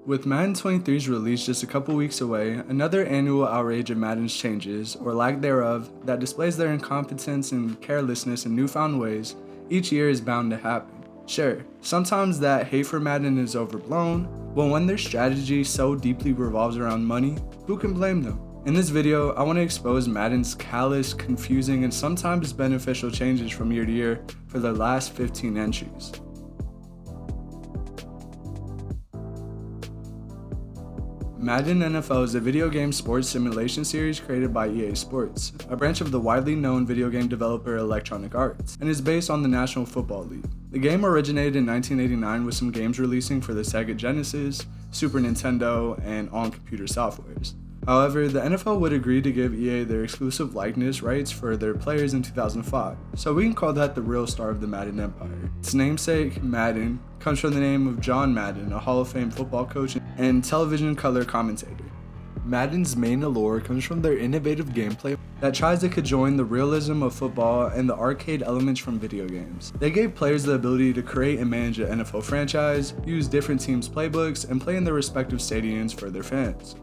With Madden 23's release just a couple weeks away, another annual outrage of Madden's changes, or lack thereof, that displays their incompetence and carelessness in newfound ways, each year is bound to happen. Sure, sometimes that hate for Madden is overblown, but when their strategy so deeply revolves around money, who can blame them? In this video, I want to expose Madden's callous, confusing, and sometimes beneficial changes from year to year for their last 15 entries. Madden NFL is a video game sports simulation series created by EA Sports, a branch of the widely known video game developer Electronic Arts, and is based on the National Football League. The game originated in 1989 with some games releasing for the Sega Genesis, Super Nintendo, and on-computer softwares. However, the NFL would agree to give EA their exclusive likeness rights for their players in 2005, so we can call that the real start of the Madden empire. Its namesake, Madden, comes from the name of John Madden, a Hall of Fame football coach and television color commentator. Madden's main allure comes from their innovative gameplay that tries to conjoin the realism of football and the arcade elements from video games. They gave players the ability to create and manage an NFL franchise, use different teams' playbooks, and play in their respective stadiums for their fans.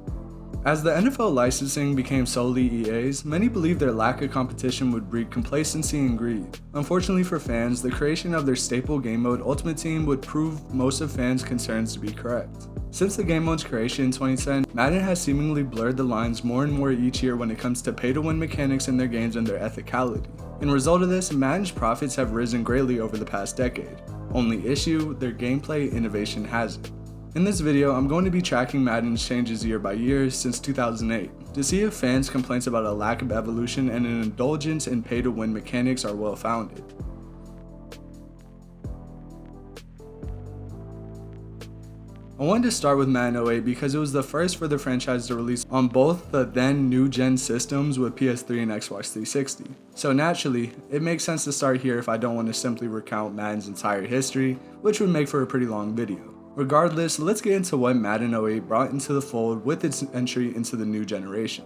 As the NFL licensing became solely EA's, many believed their lack of competition would breed complacency and greed. Unfortunately for fans, the creation of their staple game mode Ultimate Team would prove most of fans' concerns to be correct. Since the game mode's creation in 2010, Madden has seemingly blurred the lines more and more each year when it comes to pay-to-win mechanics in their games and their ethicality. In result of this, Madden's profits have risen greatly over the past decade. Only issue, their gameplay innovation hasn't. In this video, I'm going to be tracking Madden's changes year by year since 2008 to see if fans' complaints about a lack of evolution and an indulgence in pay-to-win mechanics are well-founded. I wanted to start with Madden 08 because it was the first for the franchise to release on both the then new-gen systems with PS3 and Xbox 360. So naturally, it makes sense to start here if I don't want to simply recount Madden's entire history, which would make for a pretty long video. Regardless, let's get into what Madden 08 brought into the fold with its entry into the new generation.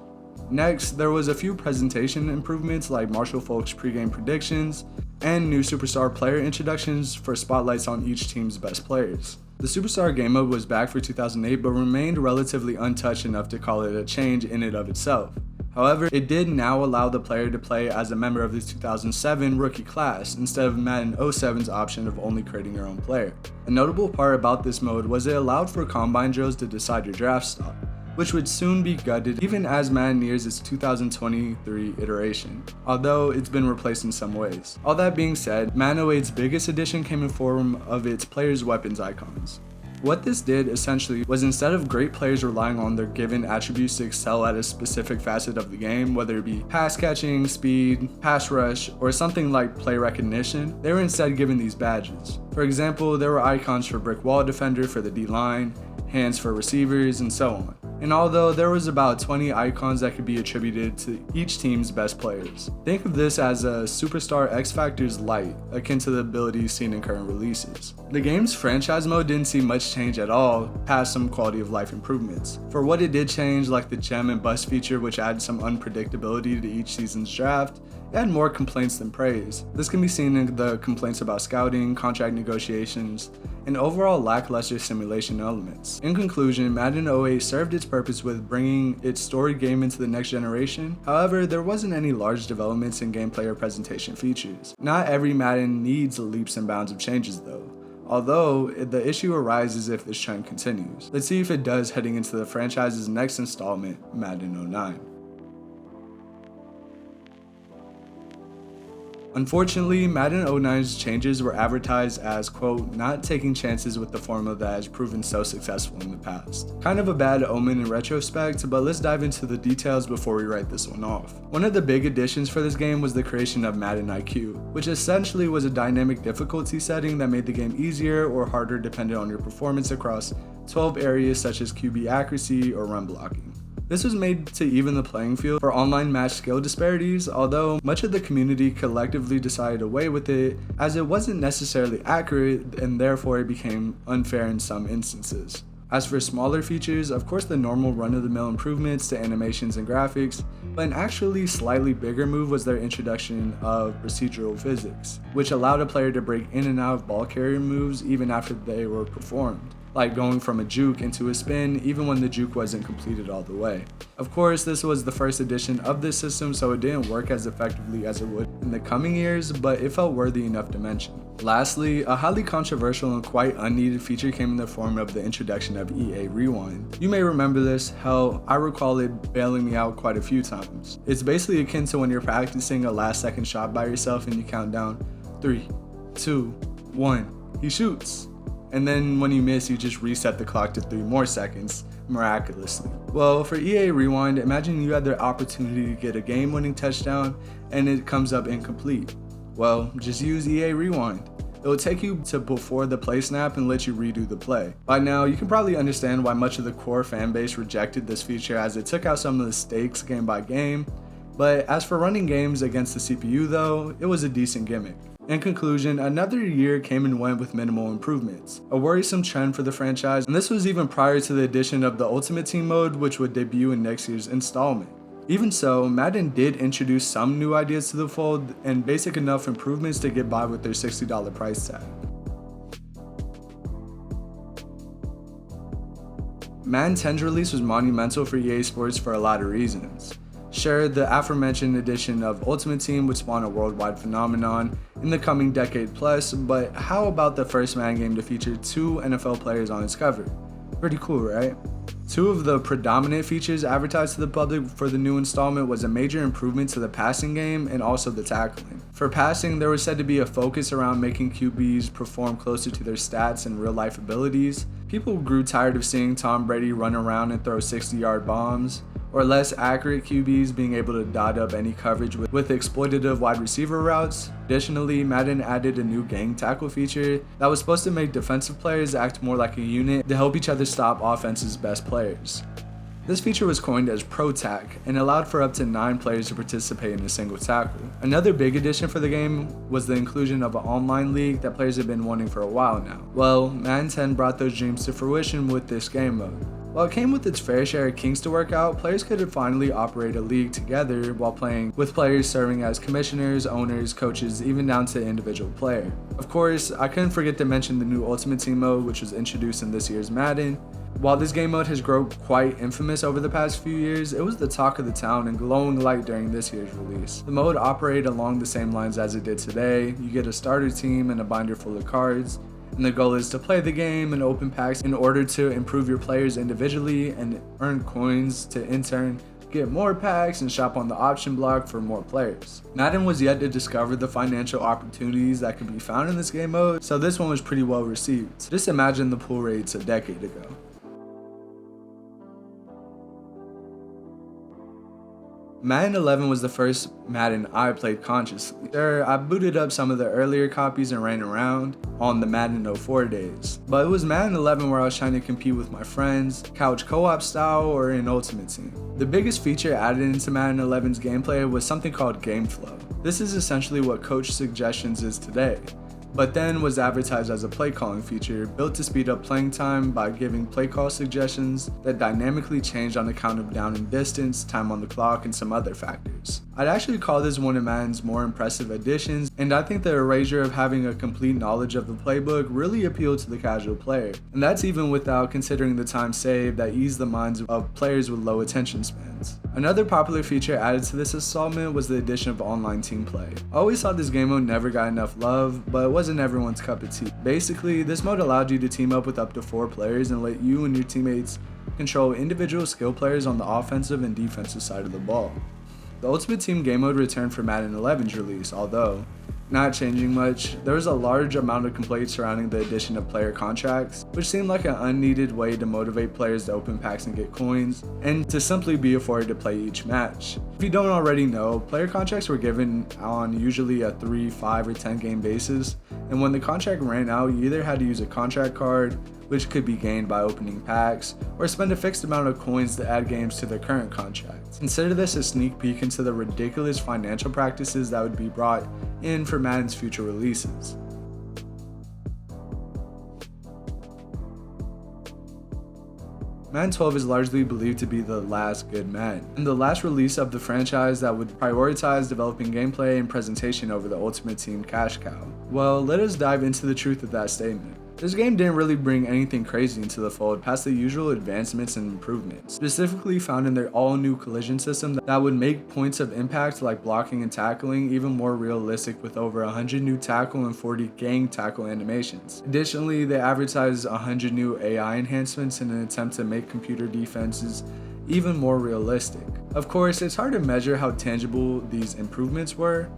Next, there was a few presentation improvements like Marshall Faulk's pregame predictions and new superstar player introductions for spotlights on each team's best players. The Superstar game mode was back for 2008 but remained relatively untouched enough to call it a change in and of itself. However, it did now allow the player to play as a member of the 2007 rookie class instead of Madden 07's option of only creating your own player. A notable part about this mode was it allowed for combine drills to decide your draft stock, which would soon be gutted even as Madden nears its 2023 iteration, although it's been replaced in some ways. All that being said, Madden 08's biggest addition came in form of its players' weapons icons. What this did essentially was instead of great players relying on their given attributes to excel at a specific facet of the game, whether it be pass catching, speed, pass rush, or something like play recognition, they were instead given these badges. For example, there were icons for brick wall defender for the D-line, hands for receivers, and so on. And although there was about 20 icons that could be attributed to each team's best players. Think of this as a Superstar X Factor's light, akin to the abilities seen in current releases. The game's franchise mode didn't see much change at all, past some quality of life improvements. For what it did change, like the gem and bust feature which added some unpredictability to each season's draft, it had more complaints than praise. This can be seen in the complaints about scouting, contract negotiations, and overall lackluster simulation elements. In conclusion, Madden 08 served its purpose with bringing its story game into the next generation. However, there wasn't any large developments in gameplay or presentation features. Not every Madden needs leaps and bounds of changes though, although the issue arises if this trend continues. Let's see if it does heading into the franchise's next installment, Madden 09. Unfortunately, Madden 09's changes were advertised as, quote, not taking chances with the formula that has proven so successful in the past. Kind of a bad omen in retrospect, but let's dive into the details before we write this one off. One of the big additions for this game was the creation of Madden IQ, which essentially was a dynamic difficulty setting that made the game easier or harder depending on your performance across 12 areas such as QB accuracy or run blocking. This was made to even the playing field for online match skill disparities, although much of the community collectively decided away with it as it wasn't necessarily accurate and therefore it became unfair in some instances. As for smaller features, of course the normal run-of-the-mill improvements to animations and graphics, but an actually slightly bigger move was their introduction of procedural physics, which allowed a player to break in and out of ball carrier moves even after they were performed. like going from a juke into a spin even when the juke wasn't completed all the way. Of course, this was the first edition of this system, so it didn't work as effectively as it would in the coming years, but it felt worthy enough to mention. Lastly, a highly controversial and quite unneeded feature came in the form of the introduction of EA Rewind. You may remember this, hell, I recall it bailing me out quite a few times. It's basically akin to when you're practicing a last second shot by yourself and you count down 3, 2, 1, he shoots. And then when you miss, you just reset the clock to 3 more seconds, miraculously. Well, for EA Rewind, imagine you had the opportunity to get a game-winning touchdown and it comes up incomplete. Well, just use EA Rewind. It will take you to before the play snap and let you redo the play. By now, you can probably understand why much of the core fanbase rejected this feature, as it took out some of the stakes game by game. But as for running games against the CPU though, it was a decent gimmick. In conclusion, another year came and went with minimal improvements, a worrisome trend for the franchise, and this was even prior to the addition of the Ultimate Team mode, which would debut in next year's installment. Even so, Madden did introduce some new ideas to the fold and basic enough improvements to get by with their $60 price tag. Madden 10's release was monumental for EA Sports for a lot of reasons. Sure, the aforementioned edition of Ultimate Team would spawn a worldwide phenomenon in the coming decade plus, but how about the first Madden game to feature 2 NFL players on its cover? Pretty cool, right? 2 of the predominant features advertised to the public for the new installment was a major improvement to the passing game and also the tackling. For passing, there was said to be a focus around making QBs perform closer to their stats and real-life abilities. People grew tired of seeing Tom Brady run around and throw 60-yard bombs, or less accurate QBs being able to dot up any coverage with exploitative wide receiver routes. Additionally, Madden added a new gang tackle feature that was supposed to make defensive players act more like a unit to help each other stop offense's best players. This feature was coined as Pro Tack and allowed for up to 9 players to participate in a single tackle. Another big addition for the game was the inclusion of an online league that players have been wanting for a while now. Well, Madden 10 brought those dreams to fruition with this game mode. While it came with its fair share of kinks to work out, players could finally operate a league together while playing, with players serving as commissioners, owners, coaches, even down to the individual player. Of course, I couldn't forget to mention the new Ultimate Team mode, which was introduced in this year's Madden. While this game mode has grown quite infamous over the past few years, it was the talk of the town and glowing light during this year's release. The mode operated along the same lines as it did today. You get a starter team and a binder full of cards, and the goal is to play the game and open packs in order to improve your players individually and earn coins to in turn get more packs and shop on the option block for more players. Madden was yet to discover the financial opportunities that could be found in this game mode, so this one was pretty well received. Just imagine the pull rates a decade ago. Madden 11 was the first Madden I played consciously. Sure, I booted up some of the earlier copies and ran around on the Madden 04 days, but it was Madden 11 where I was trying to compete with my friends, couch co-op style or in Ultimate Team. The biggest feature added into Madden 11's gameplay was something called Game Flow. This is essentially what Coach Suggestions is today, but then was advertised as a play calling feature built to speed up playing time by giving play call suggestions that dynamically changed on account of down and distance, time on the clock, and some other factors. I'd actually call this one of Madden's more impressive additions, and I think the erasure of having a complete knowledge of the playbook really appealed to the casual player, and that's even without considering the time saved that eased the minds of players with low attention spans. Another popular feature added to this installment was the addition of online team play. I always thought this game mode never got enough love, but it wasn't everyone's cup of tea. Basically, this mode allowed you to team up with up to 4 players and let you and your teammates control individual skill players on the offensive and defensive side of the ball. The Ultimate Team game mode returned for Madden 11's release, although not changing much. There was a large amount of complaints surrounding the addition of player contracts, which seemed like an unneeded way to motivate players to open packs and get coins, and to simply be afforded to play each match. If you don't already know, player contracts were given on usually a 3, 5, or 10 game basis, and when the contract ran out, you either had to use a contract card, which could be gained by opening packs, or spend a fixed amount of coins to add games to their current contract. Consider this a sneak peek into the ridiculous financial practices that would be brought in for Madden's future releases. Madden 12 is largely believed to be the last good Madden, and the last release of the franchise that would prioritize developing gameplay and presentation over the Ultimate Team cash cow. Well, let us dive into the truth of that statement. This game didn't really bring anything crazy into the fold past the usual advancements and improvements, specifically found in their all-new collision system that would make points of impact like blocking and tackling even more realistic with over 100 new tackle and 40 gang tackle animations. Additionally, they advertised 100 new AI enhancements in an attempt to make computer defenses even more realistic. Of course, it's hard to measure how tangible these improvements were,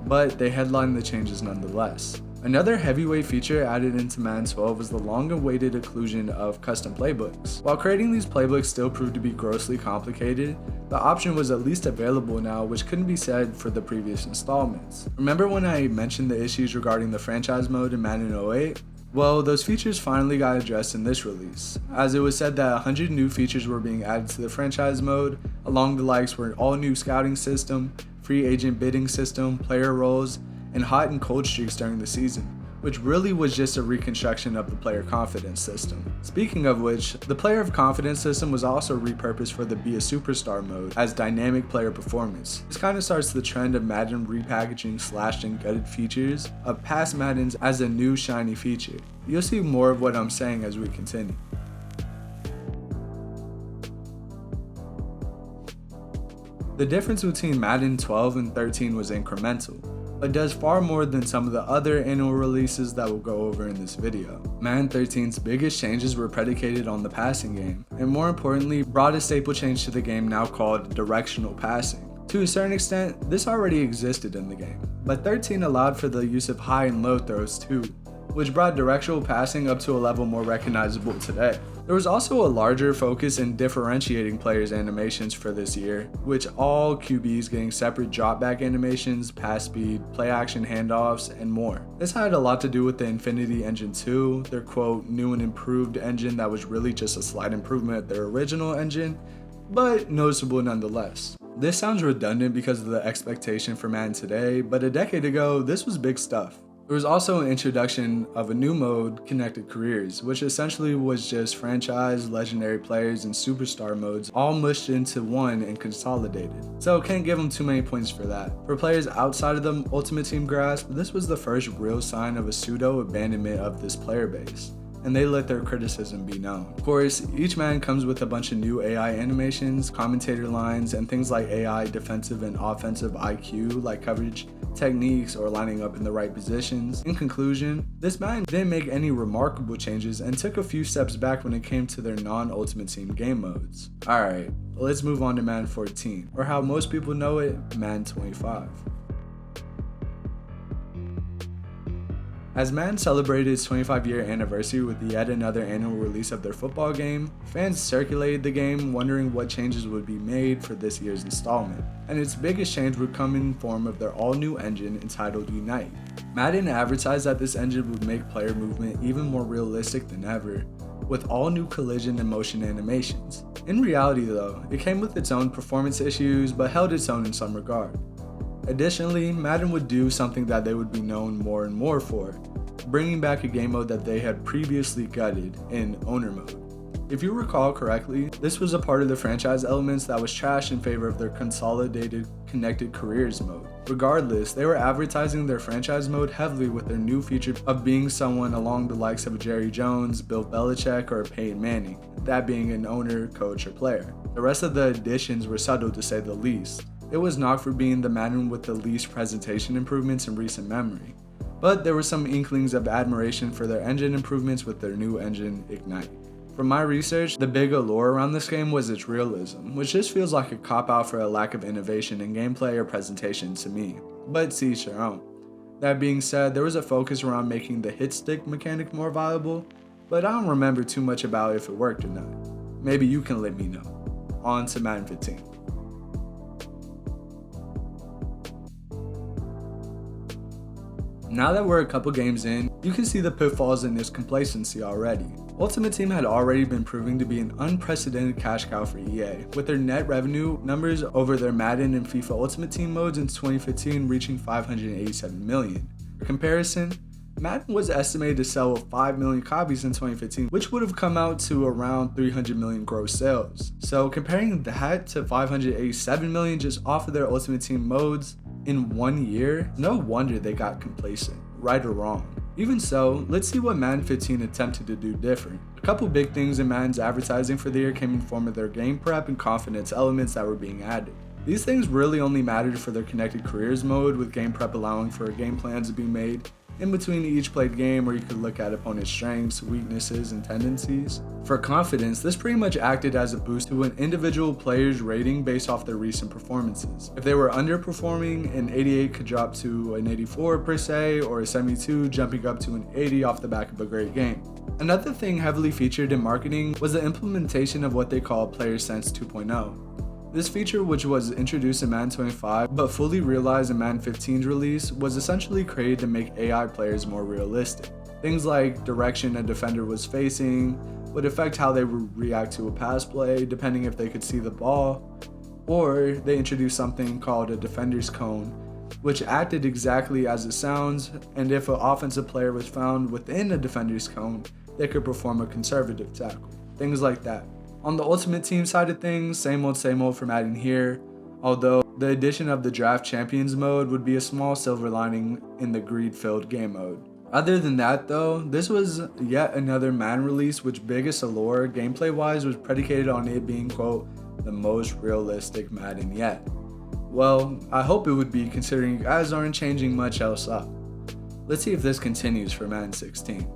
but they headlined the changes nonetheless. Another heavyweight feature added into Madden 12 was the long-awaited inclusion of custom playbooks. While creating these playbooks still proved to be grossly complicated, the option was at least available now, which couldn't be said for the previous installments. Remember when I mentioned the issues regarding the franchise mode in Madden 08? Well, those features finally got addressed in this release, as it was said that 100 new features were being added to the franchise mode, along the likes were an all-new scouting system, free agent bidding system, player roles, and hot and cold streaks during the season, which really was just a reconstruction of the player confidence system. Speaking of which, the player of confidence system was also repurposed for the Be a Superstar mode as dynamic player performance. This kind of starts the trend of Madden repackaging slashed and gutted features of past Maddens as a new shiny feature. You'll see more of what I'm saying as we continue. The difference between Madden 12 and 13 was incremental, but does far more than some of the other annual releases that we'll go over in this video. Madden 13's biggest changes were predicated on the passing game, and more importantly, brought a staple change to the game now called directional passing. To a certain extent, this already existed in the game, but 13 allowed for the use of high and low throws too, which brought directional passing up to a level more recognizable today. There was also a larger focus in differentiating players' animations for this year, which all QBs getting separate dropback animations, pass speed, play action handoffs, and more. This had a lot to do with the Infinity Engine 2, their quote, new and improved engine that was really just a slight improvement of their original engine, but noticeable nonetheless. This sounds redundant because of the expectation for Madden today, but a decade ago, this was big stuff. There was also an introduction of a new mode, Connected Careers, which essentially was just franchise, legendary players, and superstar modes all mushed into one and consolidated. So can't give them too many points for that. For players outside of the Ultimate Team grasp, this was the first real sign of a pseudo-abandonment of this player base, and they let their criticism be known. Of course, each Madden comes with a bunch of new AI animations, commentator lines, and things like AI defensive and offensive IQ, like coverage techniques or lining up in the right positions. In conclusion, this Madden didn't make any remarkable changes and took a few steps back when it came to their non-Ultimate Team game modes. Alright, let's move on to Madden 14, or how most people know it, Madden 25. As Madden celebrated its 25-year anniversary with yet another annual release of their football game, fans circulated the game wondering what changes would be made for this year's installment, and its biggest change would come in form of their all-new engine entitled Unite. Madden advertised that this engine would make player movement even more realistic than ever, with all new collision and motion animations. In reality though, it came with its own performance issues but held its own in some regard. Additionally, Madden would do something that they would be known more and more for, bringing back a game mode that they had previously gutted in Owner Mode. If you recall correctly, this was a part of the franchise elements that was trashed in favor of their consolidated Connected Careers mode. Regardless, they were advertising their franchise mode heavily with their new feature of being someone along the likes of Jerry Jones, Bill Belichick, or Peyton Manning, that being an owner, coach, or player. The rest of the additions were subtle to say the least. It was knocked for being the Madden with the least presentation improvements in recent memory, but there were some inklings of admiration for their engine improvements with their new engine, Ignite. From my research, the big allure around this game was its realism, which just feels like a cop-out for a lack of innovation in gameplay or presentation to me, but to each their own. That being said, there was a focus around making the hit stick mechanic more viable, but I don't remember too much about if it worked or not. Maybe you can let me know. On to Madden 15. Now that we're a couple games in, you can see the pitfalls in this complacency already. Ultimate Team had already been proving to be an unprecedented cash cow for EA, with their net revenue numbers over their Madden and FIFA Ultimate Team modes in 2015 reaching 587 million. For comparison, Madden was estimated to sell 5 million copies in 2015, which would have come out to around 300 million gross sales. So comparing that to 587 million just off of their Ultimate Team modes in 1 year, no wonder they got complacent, right or wrong. Even so, let's see what Madden 15 attempted to do different. A couple big things in Madden's advertising for the year came in form of their game prep and confidence elements that were being added. These things really only mattered for their connected careers mode, with game prep allowing for game plans to be made in between each played game where you could look at opponent's strengths, weaknesses, and tendencies. For confidence, this pretty much acted as a boost to an individual player's rating based off their recent performances. If they were underperforming, an 88 could drop to an 84 per se, or a 72 jumping up to an 80 off the back of a great game. Another thing heavily featured in marketing was the implementation of what they call Player Sense 2.0. This feature, which was introduced in Madden 25 but fully realized in Madden 15's release, was essentially created to make AI players more realistic. Things like direction a defender was facing would affect how they would react to a pass play depending if they could see the ball, or they introduced something called a defender's cone, which acted exactly as it sounds, and if an offensive player was found within a defender's cone, they could perform a conservative tackle. Things like that. On the Ultimate Team side of things, same old for Madden here, although the addition of the Draft Champions mode would be a small silver lining in the greed-filled game mode. Other than that though, this was yet another Madden release which biggest allure, gameplay-wise, was predicated on it being, quote, the most realistic Madden yet. Well, I hope it would be, considering you guys aren't changing much else up. Let's see if this continues for Madden 16.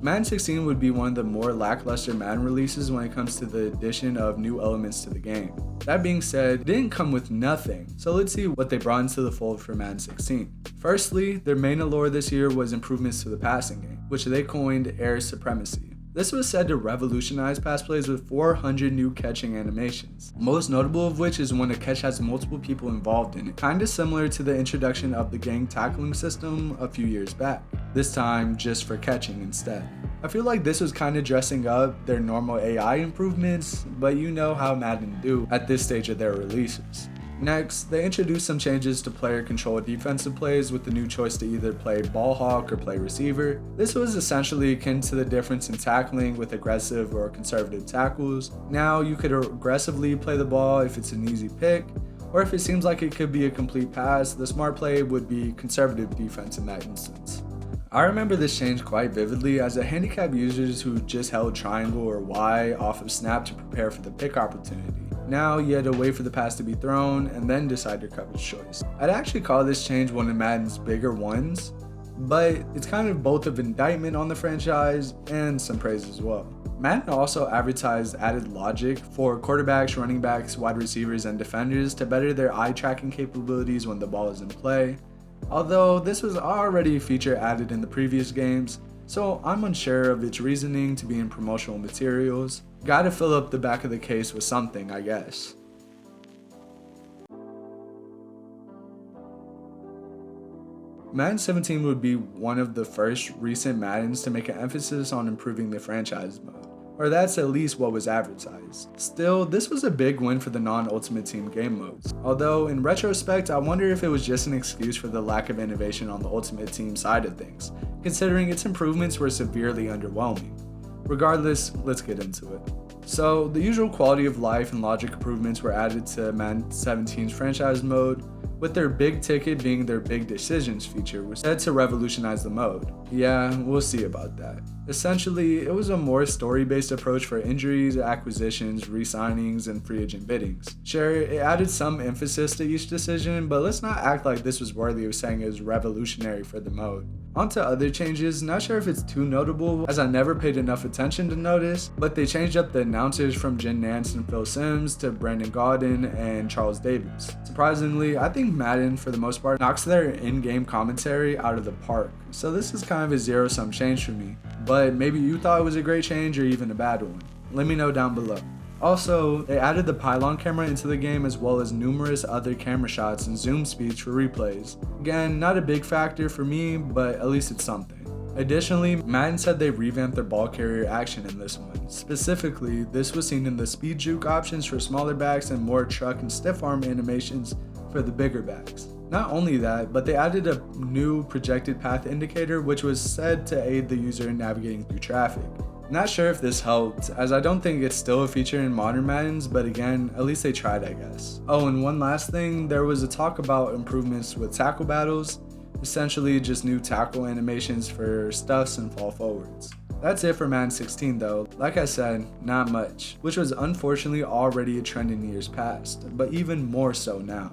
Madden 16 would be one of the more lackluster Madden releases when it comes to the addition of new elements to the game. That being said, it didn't come with nothing, so let's see what they brought into the fold for Madden 16. Firstly, their main allure this year was improvements to the passing game, which they coined Air Supremacy. This was said to revolutionize pass plays with 400 new catching animations, most notable of which is when a catch has multiple people involved in it, kinda similar to the introduction of the gang tackling system a few years back, this time just for catching instead. I feel like this was kinda dressing up their normal AI improvements, but you know how Madden do at this stage of their releases. Next, they introduced some changes to player control defensive plays with the new choice to either play ball hawk or play receiver. This was essentially akin to the difference in tackling with aggressive or conservative tackles. Now you could aggressively play the ball if it's an easy pick, or if it seems like it could be a complete pass, the smart play would be conservative defense in that instance. I remember this change quite vividly as a handicapped users who just held triangle or Y off of snap to prepare for the pick opportunity. Now you had to wait for the pass to be thrown and then decide your coverage choice. I'd actually call this change one of Madden's bigger ones, but it's kind of both of indictment on the franchise and some praise as well. Madden also advertised added logic for quarterbacks, running backs, wide receivers, and defenders to better their eye tracking capabilities when the ball is in play. Although this was already a feature added in the previous games, so I'm unsure of its reasoning to be in promotional materials. Gotta fill up the back of the case with something, I guess. Madden 17 would be one of the first recent Maddens to make an emphasis on improving the franchise mode, or that's at least what was advertised. Still, this was a big win for the non-Ultimate Team game modes, although in retrospect I wonder if it was just an excuse for the lack of innovation on the Ultimate Team side of things, considering its improvements were severely underwhelming. Regardless, let's get into it. So, the usual quality of life and logic improvements were added to Madden 17's franchise mode, with their big ticket being their big decisions feature, which said to revolutionize the mode. Yeah, we'll see about that. Essentially, it was a more story-based approach for injuries, acquisitions, re-signings, and free agent biddings. Sure, it added some emphasis to each decision, but let's not act like this was worthy of saying it was revolutionary for the mode. On to other changes, not sure if it's too notable as I never paid enough attention to notice, but they changed up the announcers from Jen Nance and Phil Simms to Brandon Gaudin and Charles Davis. Surprisingly, I think Madden, for the most part, knocks their in-game commentary out of the park, so this is kind of a zero-sum change for me, but maybe you thought it was a great change or even a bad one. Let me know down below. Also, they added the pylon camera into the game as well as numerous other camera shots and zoom speeds for replays. Again, not a big factor for me, but at least it's something. Additionally, Madden said they revamped their ball carrier action in this one. Specifically, this was seen in the speed juke options for smaller backs and more truck and stiff arm animations for the bigger backs. Not only that, but they added a new projected path indicator which was said to aid the user in navigating through traffic. Not sure if this helped, as I don't think it's still a feature in modern Maddens, but again, at least they tried, I guess. Oh, and one last thing, there was a talk about improvements with tackle battles, essentially just new tackle animations for stuffs and fall forwards. That's it for Madden 16 though, like I said, not much, which was unfortunately already a trend in years past, but even more so now.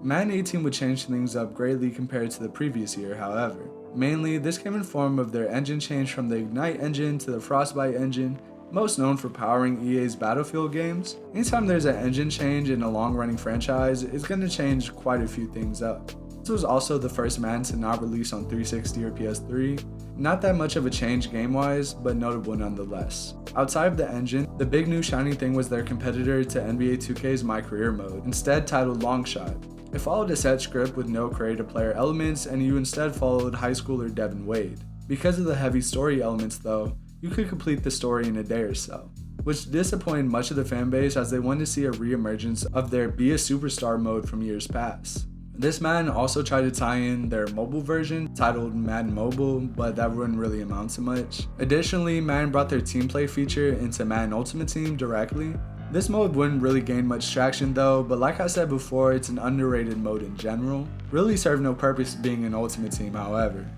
Madden 18 would change things up greatly compared to the previous year, however. Mainly, this came in form of their engine change from the Ignite engine to the Frostbite engine, most known for powering EA's Battlefield games. Anytime there's an engine change in a long-running franchise, it's going to change quite a few things up. This was also the first Madden to not release on 360 or PS3. Not that much of a change game-wise, but notable nonetheless. Outside of the engine, the big new shiny thing was their competitor to NBA 2K's My Career mode, instead titled Longshot. It followed a set script with no creative player elements, and you instead followed high schooler Devin Wade. Because of the heavy story elements though, you could complete the story in a day or so, which disappointed much of the fanbase as they wanted to see a re-emergence of their Be a Superstar mode from years past. This Madden also tried to tie in their mobile version, titled Madden Mobile, but that wouldn't really amount to much. Additionally, Madden brought their team play feature into Madden Ultimate Team directly. This mode wouldn't really gain much traction though, but like I said before, it's an underrated mode in general. Really served no purpose being an Ultimate Team, however.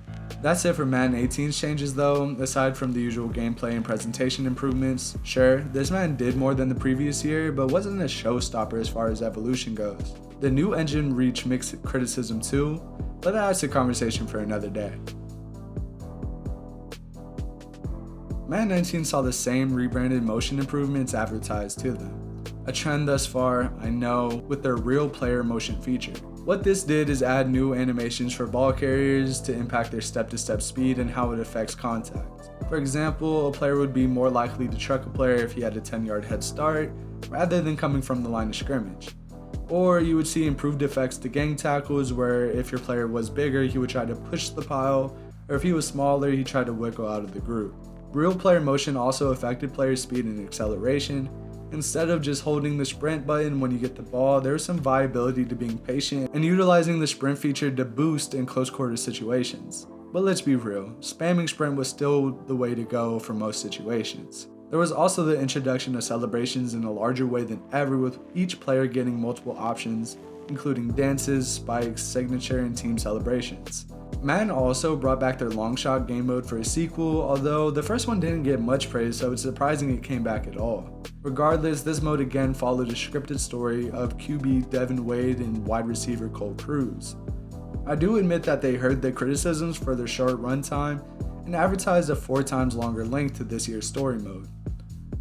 That's it for Madden 18's changes though, aside from the usual gameplay and presentation improvements. Sure, this Madden did more than the previous year, but wasn't a showstopper as far as evolution goes. The new engine reached mixed criticism too, but that's a conversation for another day. Madden 19 saw the same rebranded motion improvements advertised to them. A trend thus far, I know, with their real player motion feature. What this did is add new animations for ball carriers to impact their step-to-step speed and how it affects contact. For example, a player would be more likely to truck a player if he had a 10-yard head start, rather than coming from the line of scrimmage. Or you would see improved effects to gang tackles where if your player was bigger, he would try to push the pile, or if he was smaller, he tried to wiggle out of the group. Real player motion also affected player speed and acceleration. Instead of just holding the sprint button when you get the ball, there was some viability to being patient and utilizing the sprint feature to boost in close quarter situations. But let's be real, spamming sprint was still the way to go for most situations. There was also the introduction of celebrations in a larger way than ever, with each player getting multiple options, including dances, spikes, signature, and team celebrations. Madden also brought back their long shot game mode for a sequel, although the first one didn't get much praise, so it's surprising it came back at all. Regardless, this mode again followed a scripted story of QB Devin Wade and wide receiver Cole Cruz. I do admit that they heard the criticisms for their short runtime and advertised a 4 times longer length to this year's story mode.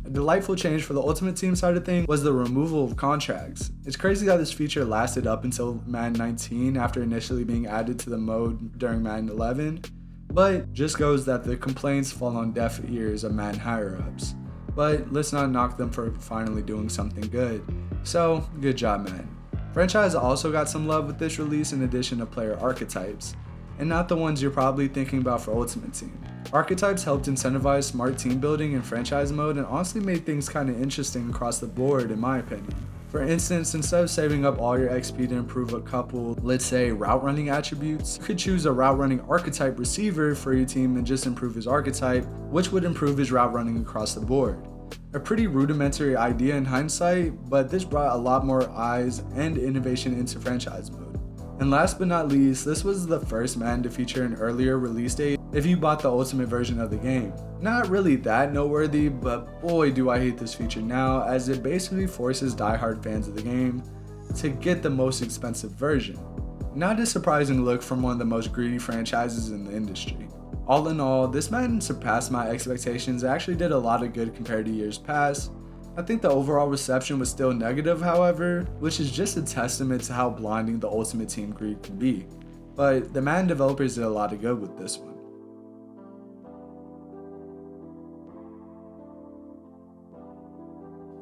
A delightful change for the Ultimate Team side of things was the removal of contracts. It's crazy that this feature lasted up until Madden 19 after initially being added to the mode during Madden 11, but just goes that the complaints fall on deaf ears of Madden higher-ups. But let's not knock them for finally doing something good. So, good job, Madden. Franchise also got some love with this release in addition to player archetypes, and not the ones you're probably thinking about for Ultimate Team. Archetypes helped incentivize smart team building in franchise mode and honestly made things kinda interesting across the board in my opinion. For instance, instead of saving up all your XP to improve a couple, let's say route running attributes, you could choose a route running archetype receiver for your team and just improve his archetype, which would improve his route running across the board. A pretty rudimentary idea in hindsight, but this brought a lot more eyes and innovation into franchise mode. And last but not least, this was the first Madden to feature an earlier release date if you bought the ultimate version of the game. Not really that noteworthy, but boy do I hate this feature now, as it basically forces diehard fans of the game to get the most expensive version. Not a surprising look from one of the most greedy franchises in the industry. All in all, this Madden surpassed my expectations and actually did a lot of good compared to years past. I think the overall reception was still negative, however, which is just a testament to how blinding the Ultimate Team greed can be. But the Madden developers did a lot of good with this one.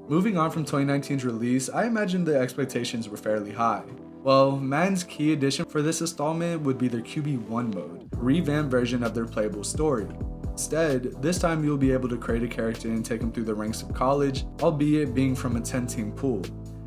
Moving on from 2019's release, I imagine the expectations were fairly high. Well, Madden's key addition for this installment would be their QB1 mode, a revamped version of their playable story. Instead, this time you'll be able to create a character and take him through the ranks of college, albeit being from a 10-team pool.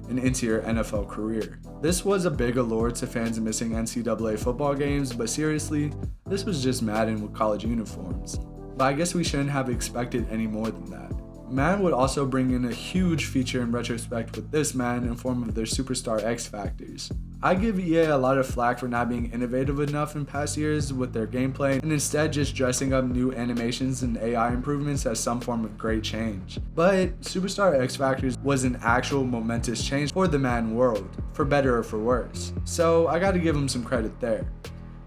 and into your NFL career. This was a big allure to fans missing NCAA football games, but seriously, this was just Madden with college uniforms. But I guess we shouldn't have expected any more than that. Madden would also bring in a huge feature in retrospect with this Madden in form of their Superstar X Factors. I give EA a lot of flack for not being innovative enough in past years with their gameplay and instead just dressing up new animations and AI improvements as some form of great change. But Superstar X Factors was an actual momentous change for the Madden world, for better or for worse. So I gotta give them some credit there.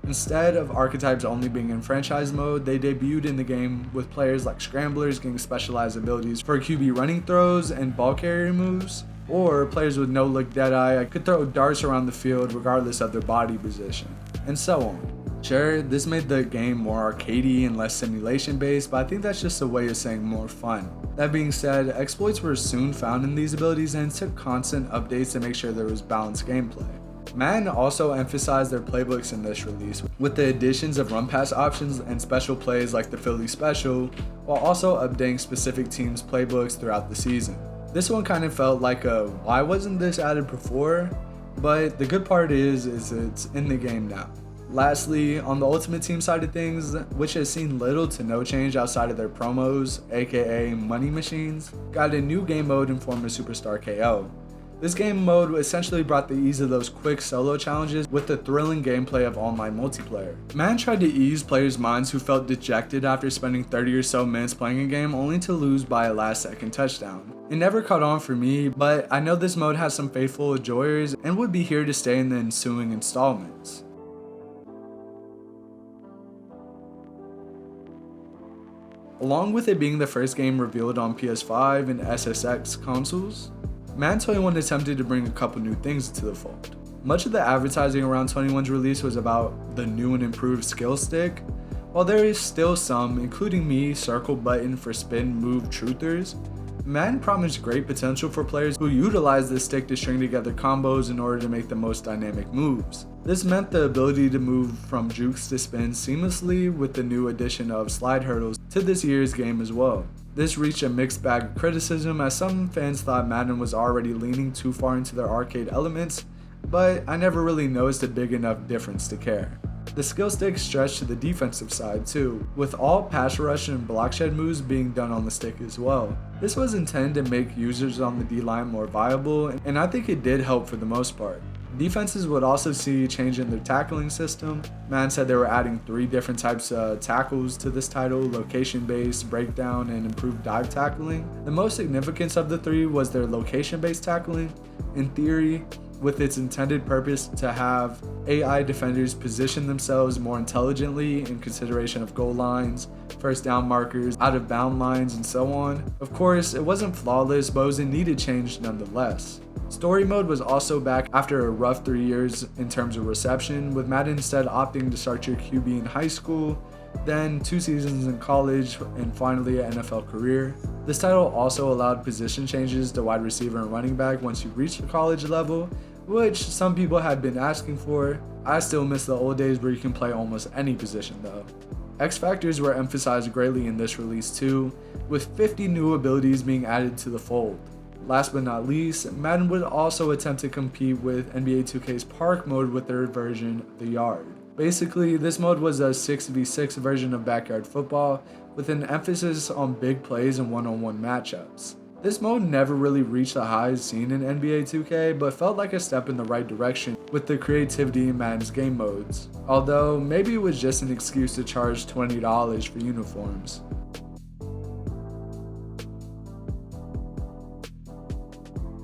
Instead of archetypes only being in franchise mode, they debuted in the game with players like scramblers getting specialized abilities for QB running throws and ball carrier moves, or players with no-look Deadeye could throw darts around the field regardless of their body position, and so on. Sure, this made the game more arcadey and less simulation-based, but I think that's just a way of saying more fun. That being said, exploits were soon found in these abilities and took constant updates to make sure there was balanced gameplay. Madden also emphasized their playbooks in this release, with the additions of run-pass options and special plays like the Philly Special, while also updating specific teams' playbooks throughout the season. This one kind of felt like a why wasn't this added before? But the good part is it's in the game now. Lastly, on the Ultimate Team side of things, which has seen little to no change outside of their promos, aka money machines, got a new game mode in form of Superstar KO. This game mode essentially brought the ease of those quick solo challenges with the thrilling gameplay of online multiplayer. Madden tried to ease players' minds who felt dejected after spending 30 or so minutes playing a game only to lose by a last-second touchdown. It never caught on for me, but I know this mode has some faithful enjoyers and would be here to stay in the ensuing installments. Along with it being the first game revealed on PS5 and SSX consoles, Madden 21 attempted to bring a couple new things to the fold. Much of the advertising around 21's release was about the new and improved skill stick. While there is still some, including me, circle button for spin move truthers, Madden promised great potential for players who utilize this stick to string together combos in order to make the most dynamic moves. This meant the ability to move from jukes to spins seamlessly with the new addition of slide hurdles to this year's game as well. This reached a mixed bag of criticism as some fans thought Madden was already leaning too far into their arcade elements, but I never really noticed a big enough difference to care. The skill stick stretched to the defensive side too, with all pass rush and block shed moves being done on the stick as well. This was intended to make users on the D-line more viable, and I think it did help for the most part. Defenses would also see a change in their tackling system. Madden said they were adding 3 different types of tackles to this title: location-based, breakdown, and improved dive tackling. The most significance of the 3 was their location-based tackling. In theory, with its intended purpose to have AI defenders position themselves more intelligently in consideration of goal lines, first down markers, out of bound lines, and so on. Of course, it wasn't flawless, but it was in needed change nonetheless. Story mode was also back after a rough 3 years in terms of reception, with Madden instead opting to start your QB in high school, then 2 seasons in college, and finally an NFL career. This title also allowed position changes to wide receiver and running back once you reach the college level, which some people had been asking for. I still miss the old days where you can play almost any position though. X Factors were emphasized greatly in this release too, with 50 new abilities being added to the fold. Last but not least, Madden would also attempt to compete with NBA 2K's Park mode with their version, The Yard. Basically, this mode was a 6v6 version of backyard football, with an emphasis on big plays and one-on-one matchups. This mode never really reached the highs seen in NBA 2K, but felt like a step in the right direction with the creativity in Madden's game modes. Although, maybe it was just an excuse to charge $20 for uniforms.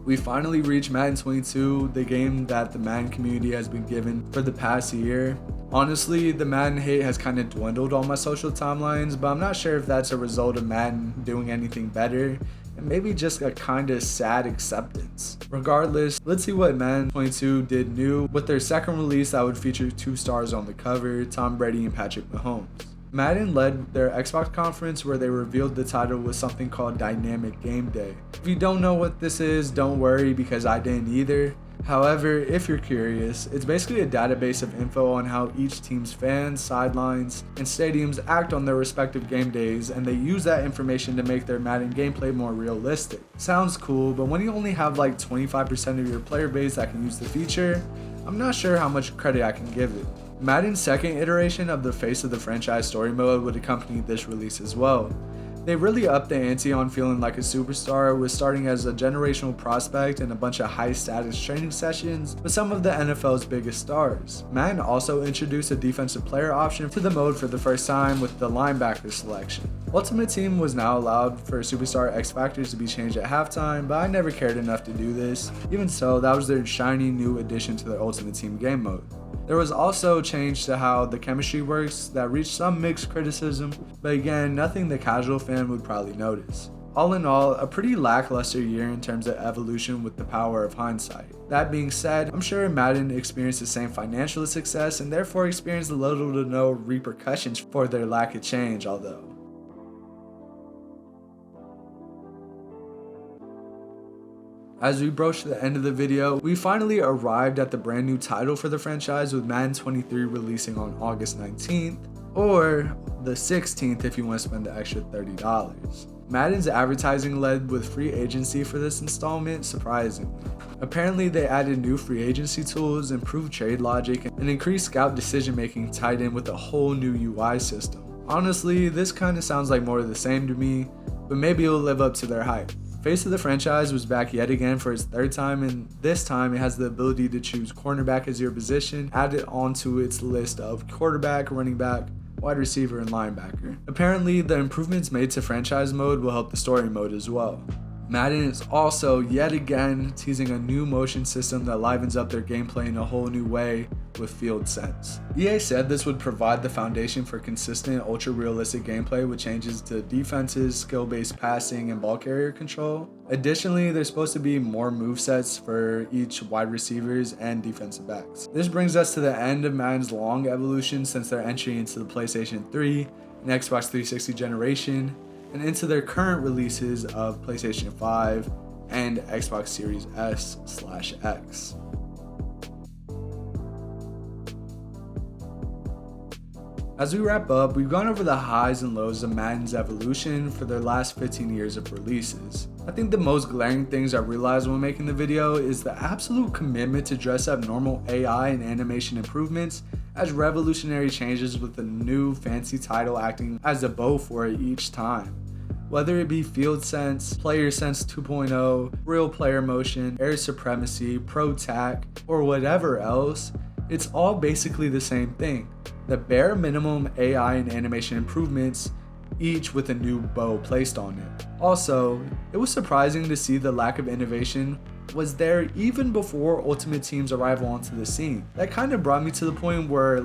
We finally reached Madden 22, the game that the Madden community has been given for the past year. Honestly, the Madden hate has kind of dwindled on my social timelines, but I'm not sure if that's a result of Madden doing anything better, and maybe just a kind of sad acceptance. Regardless, let's see what Madden 22 did new with their second release that would feature 2 stars on the cover, Tom Brady and Patrick Mahomes. Madden led their Xbox conference where they revealed the title with something called Dynamic Game Day. If you don't know what this is, don't worry because I didn't either. However, if you're curious, it's basically a database of info on how each team's fans, sidelines, and stadiums act on their respective game days, and they use that information to make their Madden gameplay more realistic. Sounds cool, but when you only have like 25% of your player base that can use the feature, I'm not sure how much credit I can give it. Madden's second iteration of the Face of the Franchise story mode would accompany this release as well. They really upped the ante on feeling like a superstar, with starting as a generational prospect and a bunch of high status training sessions with some of the NFL's biggest stars. Madden also introduced a defensive player option to the mode for the first time with the linebacker selection. Ultimate Team was now allowed for Superstar X Factors to be changed at halftime, but I never cared enough to do this. Even so, that was their shiny new addition to their Ultimate Team game mode. There was also a change to how the chemistry works that reached some mixed criticism, but again, nothing the casual fan would probably notice. All in all, a pretty lackluster year in terms of evolution with the power of hindsight. That being said, I'm sure Madden experienced the same financial success and therefore experienced little to no repercussions for their lack of change, although. As we broach the end of the video, we finally arrived at the brand new title for the franchise, with Madden 23 releasing on August 19th, or the 16th if you want to spend the extra $30. Madden's advertising led with free agency for this installment, surprisingly. Apparently they added new free agency tools, improved trade logic, and increased scout decision making tied in with a whole new UI system. Honestly, this kinda sounds like more of the same to me, but maybe it'll live up to their hype. Face of the Franchise was back yet again for its third time, and this time it has the ability to choose cornerback as your position, added onto its list of quarterback, running back, wide receiver, and linebacker. Apparently, the improvements made to franchise mode will help the story mode as well. Madden is also yet again teasing a new motion system that livens up their gameplay in a whole new way with field sense. EA said this would provide the foundation for consistent, ultra-realistic gameplay with changes to defenses, skill-based passing, and ball carrier control. Additionally, there's supposed to be more movesets for each wide receivers and defensive backs. This brings us to the end of Madden's long evolution since their entry into the PlayStation 3 and Xbox 360 generation, and into their current releases of PlayStation 5 and Xbox Series S/X. As we wrap up, we've gone over the highs and lows of Madden's evolution for their last 15 years of releases. I think the most glaring things I realized when making the video is the absolute commitment to dress up normal AI and animation improvements as revolutionary changes, with the new fancy title acting as a bow for it each time. Whether it be Field Sense, Player Sense 2.0, Real Player Motion, Air Supremacy, Pro Tac, or whatever else, it's all basically the same thing. The bare minimum AI and animation improvements, each with a new bow placed on it. Also, it was surprising to see the lack of innovation was there even before Ultimate Team's arrival onto the scene. That kind of brought me to the point where,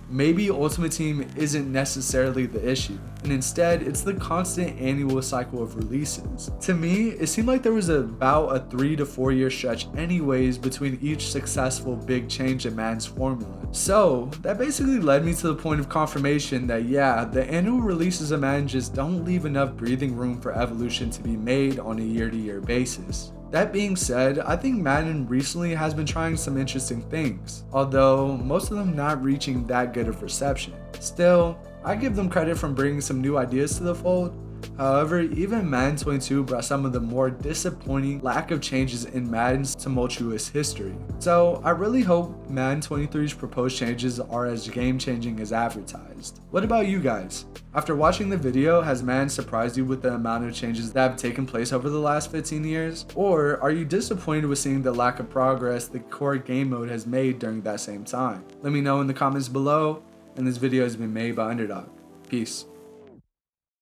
maybe Ultimate Team isn't necessarily the issue, and instead it's the constant annual cycle of releases. To me, it seemed like there was about a 3 to 4 year stretch anyways between each successful big change in Madden's formula. So that basically led me to the point of confirmation that yeah, the annual releases of Madden just don't leave enough breathing room for evolution to be made on a year-to-year basis. That being said, I think Madden recently has been trying some interesting things, although most of them not reaching that good of reception. Still, I give them credit for bringing some new ideas to the fold. However, even Madden 22 brought some of the more disappointing lack of changes in Madden's tumultuous history. So I really hope Madden 23's proposed changes are as game-changing as advertised. What about you guys? After watching the video, has Madden surprised you with the amount of changes that have taken place over the last 15 years? Or are you disappointed with seeing the lack of progress the core game mode has made during that same time? Let me know in the comments below, and this video has been made by Underdog. Peace.